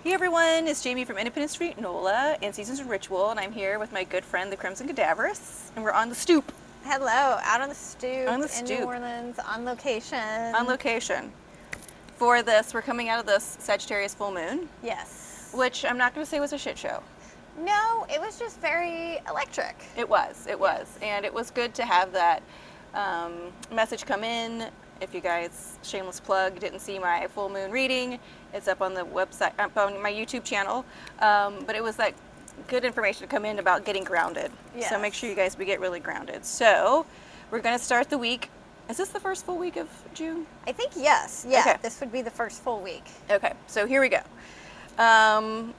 Hey everyone, it's Jamie from Independence Street, NOLA, and Seasons of Ritual, and I'm here with my good friend, the Crimson Cadaverous, and we're on the stoop. Hello, out on the stoop, On the in stoop. New Orleans, on location. On location. For this, we're coming out of this Sagittarius full moon, Yes. which I'm not going to say was a shit show. No, it was just very electric. It was, and it was good to have that message come in. If you guys, shameless plug, didn't see my full moon reading, it's up on the website, up on my YouTube channel. But it was like good information to come in about getting grounded. Yes. So make sure you guys get really grounded. So we're going to start the week. Is this the first full week of June? I think yes. Yeah, Okay. This would be the first full week. Okay, so here we go.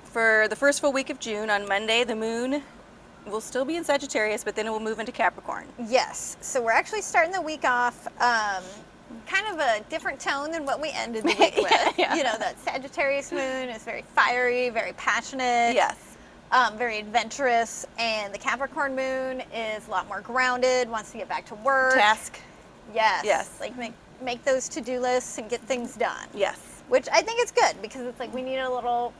For the first full week of June, on Monday, the moon will still be in Sagittarius, but then it will move into Capricorn. Yes. So we're actually starting the week off kind of a different tone than what we ended the week with. Yeah. You know, that Sagittarius moon is very fiery, very passionate. Yes. Very adventurous, and the Capricorn moon is a lot more grounded, wants to get back to work. Task. Yes. Yes. Like make those to-do lists and get things done. Yes. Which I think is good because it's like we need a little,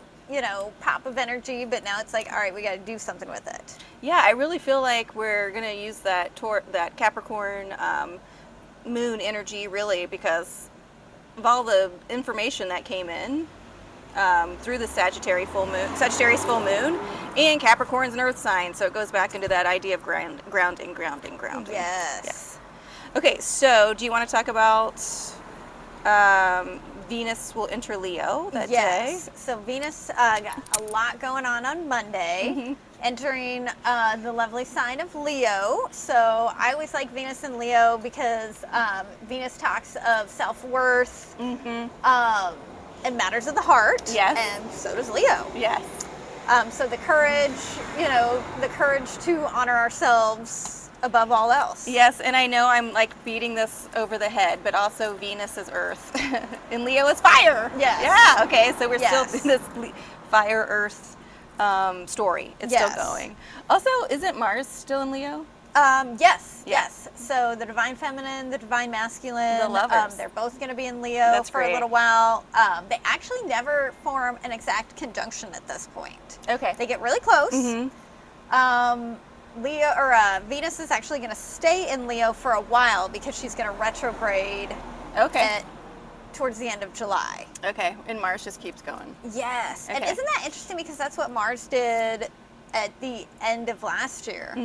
pop of energy, but now it's like, all right, we got to do something with it. Yeah, I really feel like we're going to use that Capricorn moon energy really because of all the information that came in through the Sagittarius full moon, and Capricorn's an earth sign, so it goes back into that idea of grounding. Yes. Yeah. Okay, so do you want to talk about Venus will enter Leo that day? So Venus got a lot going on Monday, entering the lovely sign of Leo. So I always like Venus and Leo because Venus talks of self-worth and matters of the heart. Yes. And so does Leo. Yes. So the courage, the courage to honor ourselves above all else. Yes, and I know I'm like beating this over the head, but also Venus is earth and Leo is fire. Yes. Yeah, okay, so we're Yes. still in this fire earth story. It's Yes. still going. Also, isn't Mars still in Leo? Yes. Yeah. Yes. So the divine feminine, the divine masculine, The lovers. they're both going to be in Leo That's for great. a little while. They actually never form an exact conjunction at this point. Okay. They get really close. Venus is actually going to stay in Leo for a while because she's going to retrograde Okay. towards the end of July. Okay, and Mars just keeps going. Yes. And Okay. isn't that interesting because that's what Mars did at the end of last year,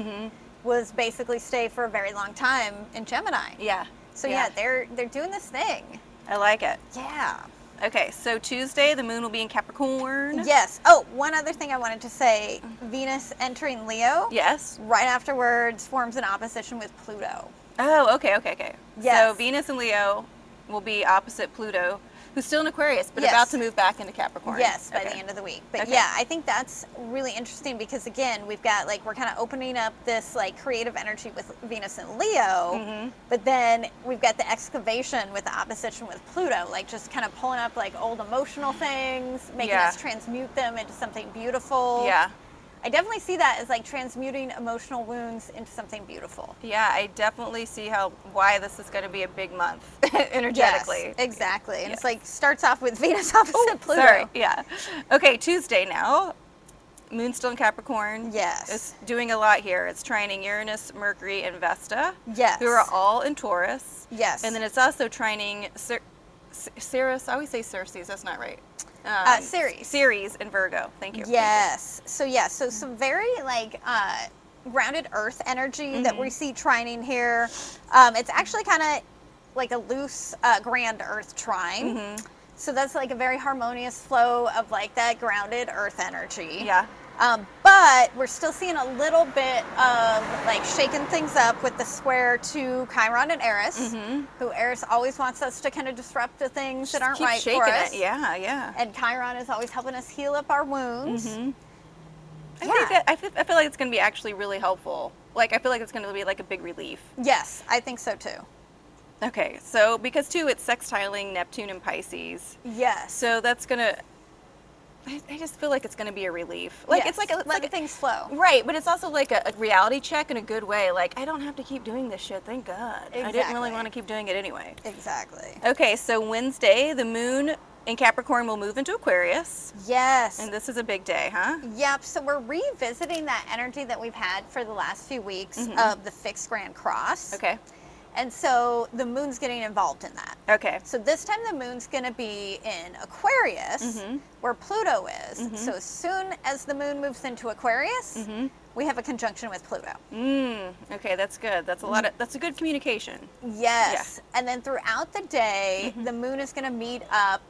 was basically stay for a very long time in Gemini. Yeah. So yeah, they're doing this thing. I like it. Yeah. Okay, so Tuesday the moon will be in Capricorn. Yes. Oh, one other thing I wanted to say, Venus entering Leo. Yes. Right afterwards forms an opposition with Pluto. Oh, okay. Yes. So Venus and Leo will be opposite Pluto, who's still in Aquarius, but Yes. about to move back into Capricorn. Yes, by Okay. the end of the week. But Okay. yeah, I think that's really interesting because again, we've got we're kind of opening up this creative energy with Venus and Leo, but then we've got the excavation with the opposition with Pluto, just kind of pulling up old emotional things, making Yeah. us transmute them into something beautiful. Yeah. I definitely see that as transmuting emotional wounds into something beautiful. Yeah, I definitely see why this is going to be a big month energetically. Yes, exactly. And Yes. it's starts off with Venus opposite Pluto. Sorry. Yeah. Okay, Tuesday now. Moon's still in Capricorn. Yes. It's doing a lot here. It's trining Uranus, Mercury, and Vesta. Yes. Who are all in Taurus. Yes. And then it's also trining Ceres. I always say Ceres. That's not right. Ceres. Ceres in Virgo. Thank you. Yes. So some very grounded earth energy that we see trining here. It's actually kind of like a loose grand earth trine. So that's a very harmonious flow of that grounded earth energy. Yeah. But we're still seeing a little bit of shaking things up with the square to Chiron and Eris, who Eris always wants us to kind of disrupt the things that aren't Keep right shaking for us. it. Yeah. And Chiron is always helping us heal up our wounds. I feel like it's going to be actually really helpful. I feel like it's going to be a big relief. Yes, I think so too. Okay, so because too it's sextiling Neptune and Pisces, Yes. so that's gonna. I just feel like it's gonna be a relief. It's letting things flow. right, but it's also like a reality check in a good way. I don't have to keep doing this shit. Thank God. I didn't really Exactly. want to keep doing it anyway. Exactly. Okay, so Wednesday the moon And Capricorn will move into Aquarius. Yes. And this is a big day, huh? Yep. So we're revisiting that energy that we've had for the last few weeks of the fixed grand cross. Okay. And so the moon's getting involved in that. Okay. So this time the moon's going to be in Aquarius, where Pluto is. So as soon as the moon moves into Aquarius, we have a conjunction with Pluto. Okay, that's good. That's that's a good communication. Yes. Yeah. And then throughout the day, the moon is going to meet up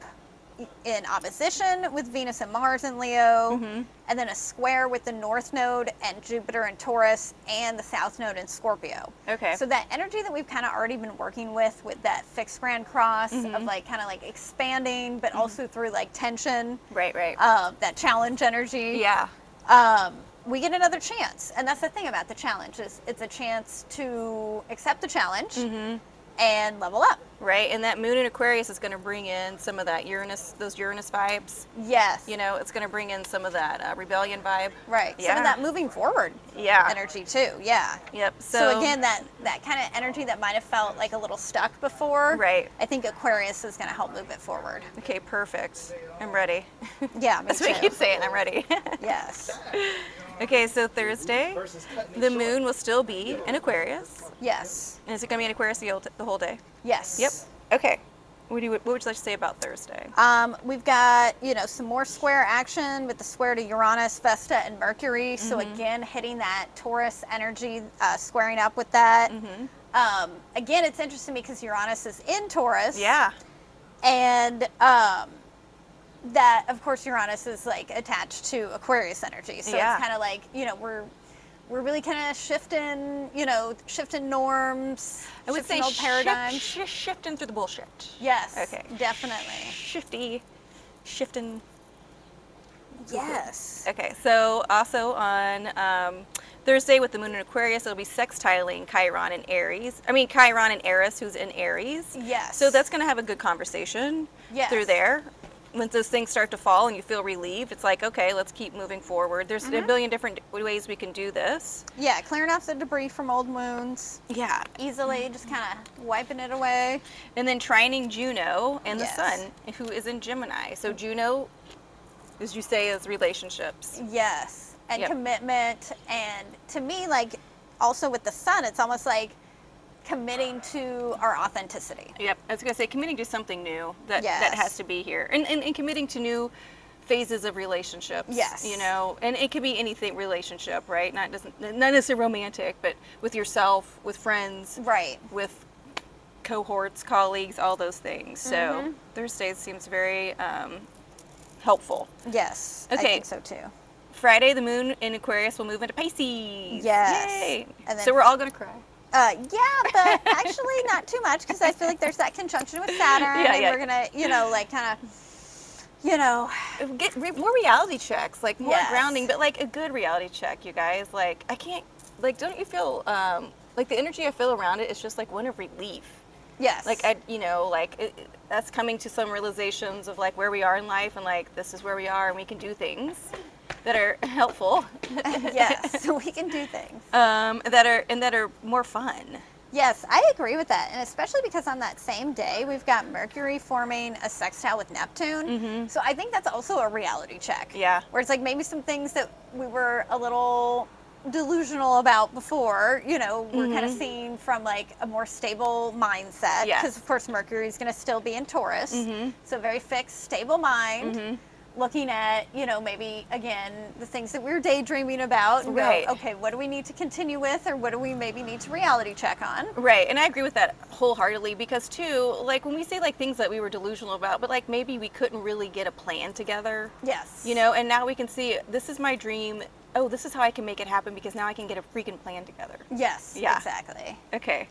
in opposition with Venus and Mars in Leo, and then a square with the North Node and Jupiter in Taurus and the South Node in Scorpio. Okay. So that energy that we've kind of already been working with that fixed grand cross of like kind of like expanding, but also through like tension. Right. That challenge energy. Yeah. We get another chance. And that's the thing about the challenge is it's a chance to accept the challenge and level up. Right, and that moon in Aquarius is going to bring in some of that those Uranus vibes. Yes. You know, it's going to bring in some of that rebellion vibe. Right. Yeah. Some of that moving forward energy too. Yeah. Yep. So again, that kind of energy that might have felt like a little stuck before. Right. I think Aquarius is going to help move it forward. Okay, perfect. I'm ready. Yeah, me That's too. what I keep saying. I'm ready. Yes. Okay, so Thursday, the moon will still be in Aquarius. Yes. And is it going to be in Aquarius the whole day? Yes. Yep. Okay. What would you like to say about Thursday? We've got, some more square action with the square to Uranus, Vesta, and Mercury. So again, hitting that Taurus energy, squaring up with that. Again, it's interesting because Uranus is in Taurus. Yeah. And that, of course, Uranus is like attached to Aquarius energy. So it's kind of like, we're really kind of shifting norms, I would say old paradigms. Shifting through the bullshit. Yes. Okay. Definitely. Shifting. Yes. Okay, so also on Thursday with the moon in Aquarius, it'll be sextiling Chiron and Aries. Chiron and Eris, who's in Aries. Yes. So that's going to have a good conversation through there. Once those things start to fall and you feel relieved, it's like, okay, let's keep moving forward. There's a billion different ways we can do this. Yeah, clearing off the debris from old wounds. Yeah. Easily, just kind of wiping it away. And then trining Juno and the sun, who is in Gemini. So Juno, as you say, is relationships. Yes. And commitment. And to me, like, also with the sun, it's almost like committing to our authenticity. Yep, I was going to say committing to something new that has to be here, and committing to new phases of relationships. Yes, and it could be anything relationship, right? Not necessarily romantic, but with yourself, with friends, right, with cohorts, colleagues, all those things. So Thursday seems very helpful. Yes, okay. I think so too. Friday, the moon in Aquarius will move into Pisces. Yes. Yay! And then so we're all going to cry. But actually not too much because I feel like there's that conjunction with Saturn, and we're gonna, get more reality checks, like more grounding, but like a good reality check, you guys. Like I can't, like, don't you feel like the energy I feel around it is just like one of relief. Yes. Like that's coming to some realizations of like where we are in life, and like this is where we are, and we can do things that are helpful. Yes, so we can do things. That are more fun. Yes, I agree with that, and especially because on that same day we've got Mercury forming a sextile with Neptune. So I think that's also a reality check. Yeah. Where it's like maybe some things that we were a little delusional about before, we're kind of seeing from like a more stable mindset. Because of course Mercury is going to still be in Taurus. So very fixed, stable mind. Looking at, maybe, again, the things that we were daydreaming about and go, okay, what do we need to continue with, or what do we maybe need to reality check on? Right, and I agree with that wholeheartedly because, too, like, when we say, like, things that we were delusional about, but, like, maybe we couldn't really get a plan together. Yes. And now we can see, this is my dream. Oh, this is how I can make it happen because now I can get a freaking plan together. Yes, exactly. Okay.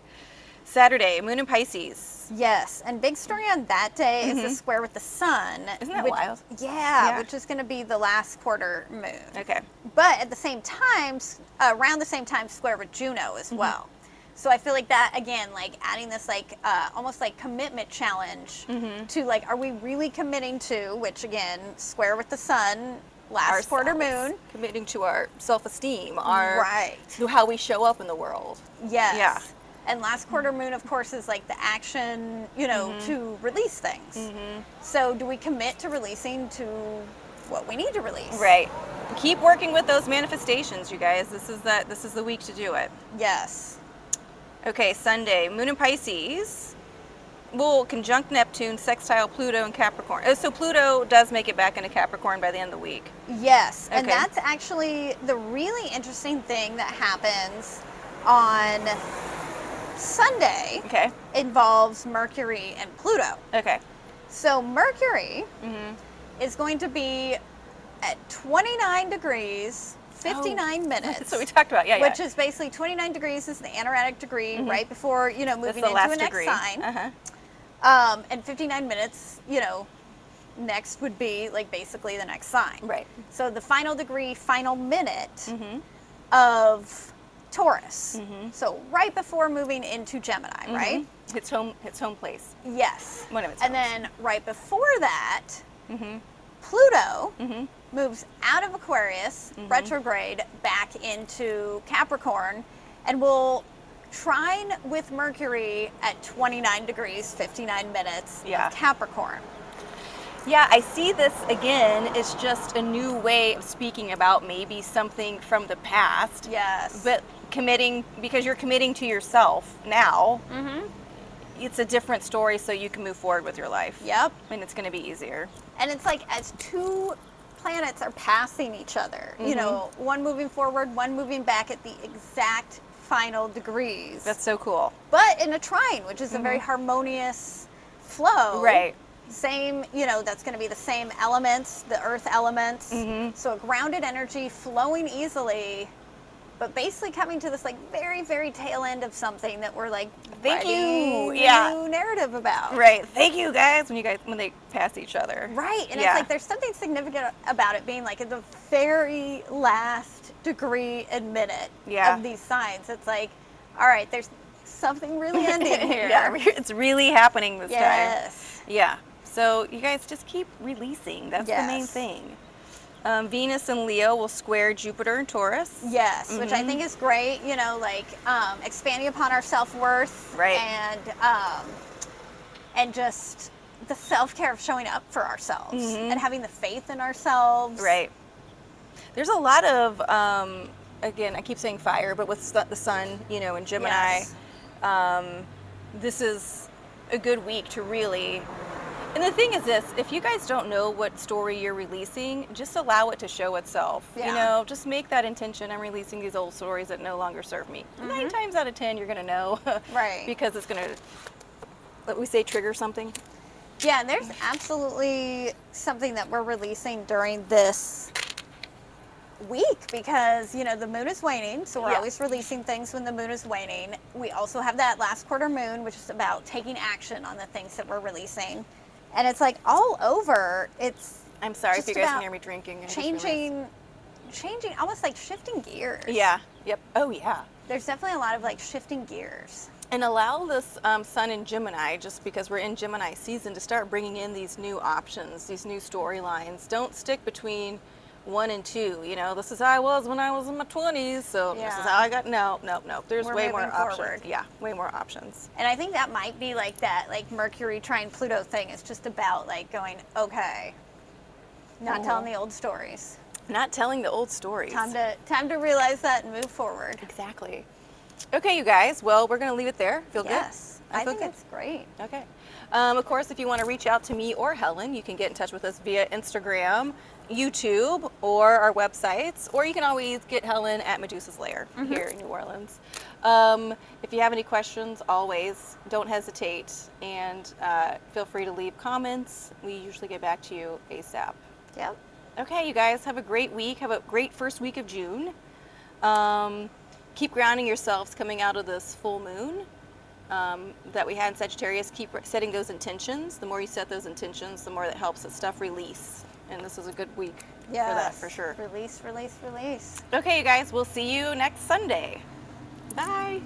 Saturday, moon in Pisces. Yes, and big story on that day is the square with the sun. Isn't that wild? Yeah, which is going to be the last quarter moon. Okay. But at the same time, around the same time, square with Juno as well. So I feel like that, again, like adding this like almost like commitment challenge to like, are we really committing to, which again, square with the sun, last quarter moon. Committing to our self-esteem, to how we show up in the world. Yes. Yeah. And last quarter moon, of course, is like the action, you know, to release things. So do we commit to releasing to what we need to release? Right. Keep working with those manifestations, you guys. This is the week to do it. Yes. Okay, Sunday, Moon in Pisces will conjunct Neptune, sextile Pluto and Capricorn. Oh, so Pluto does make it back into Capricorn by the end of the week. Yes. And Okay. that's actually the really interesting thing that happens on Sunday. Okay. Involves Mercury and Pluto. Okay. So Mercury is going to be at 29 degrees, 59 minutes. That's what we talked about. Yeah, Which is basically 29 degrees is the anoradic degree right before, you know, That's moving the into last a next degree. sign. And 59 minutes, you know, next would be like basically the next sign. Right. So the final degree, final minute of Taurus. So right before moving into Gemini, right? Hits home place. Yes. One of its And homes. then right before that, Pluto moves out of Aquarius, retrograde, back into Capricorn, and will trine with Mercury at 29 degrees, 59 minutes Yeah. of Capricorn. Yeah, I see this again. It's just a new way of speaking about maybe something from the past. Yes. But committing, because you're committing to yourself now, it's a different story so you can move forward with your life. Yep. And it's going to be easier. And it's like as two planets are passing each other, you know, one moving forward, one moving back at the exact final degrees. That's so cool. But in a trine, which is a very harmonious flow. Right. Same, you know, that's going to be the same elements, the earth elements. So a grounded energy flowing easily, but basically coming to this like very, very tail end of something that we're like Thank you. writing Yeah. a new narrative about. Right. Thank you guys when they pass each other. Right. And Yeah. it's like there's something significant about it being like at the very last degree and minute of these signs. It's like, all right, there's something really ending here. Yeah, it's really happening this time. Yes. Yeah. So you guys just keep releasing. That's the main Yes. thing. Venus and Leo will square Jupiter and Taurus. Yes, which I think is great, you know, like expanding upon our self-worth, Right. And just the self-care of showing up for ourselves and having the faith in ourselves. Right. There's a lot of, again, I keep saying fire, but with the sun, you know, in Gemini, Yes. this is a good week to really. And the thing is this, if you guys don't know what story you're releasing, just allow it to show itself. Yeah. You know, just make that intention. I'm releasing these old stories that no longer serve me. 9 times out of 10, you're going to know. Right. Because it's going to, let we say, trigger something. Yeah, and there's absolutely something that we're releasing during this week because, you know, the moon is waning, so we're Yeah. always releasing things when the moon is waning. We also have that last quarter moon, which is about taking action on the things that we're releasing. And it's like all over, it's I'm sorry if just you guys can about hear me drinking. I just realized. changing, almost like shifting gears. Yeah. Yep. Oh, yeah. There's definitely a lot of like shifting gears. And allow this sun in Gemini, just because we're in Gemini season, to start bringing in these new options, these new storylines. Don't stick between 1 and 2. You know, this is how I was when I was in my 20s, so this Yeah. is how I got. No. There's We're way more moving options. forward. Yeah, way more options. And I think that might be like that, like Mercury trine Pluto thing. It's just about like going, okay, not telling the old stories. Not telling the old stories. Time to realize that and move forward. Exactly. Okay, you guys. Well, we're going to leave it there. Feel Yes, good? I feel think good. it's great. Okay. Of course, if you want to reach out to me or Helen, you can get in touch with us via Instagram, YouTube, or our websites, or you can always get Helen at Medusa's Lair here in New Orleans. If you have any questions, always don't hesitate, and feel free to leave comments. We usually get back to you ASAP. Yep. Okay, you guys, have a great week. Have a great first week of June. Keep grounding yourselves coming out of this full moon that we had in Sagittarius. Keep setting those intentions. The more you set those intentions, the more that helps that stuff release. And this is a good week for that, for sure. Release, release, release. Okay, you guys, we'll see you next Sunday. Bye.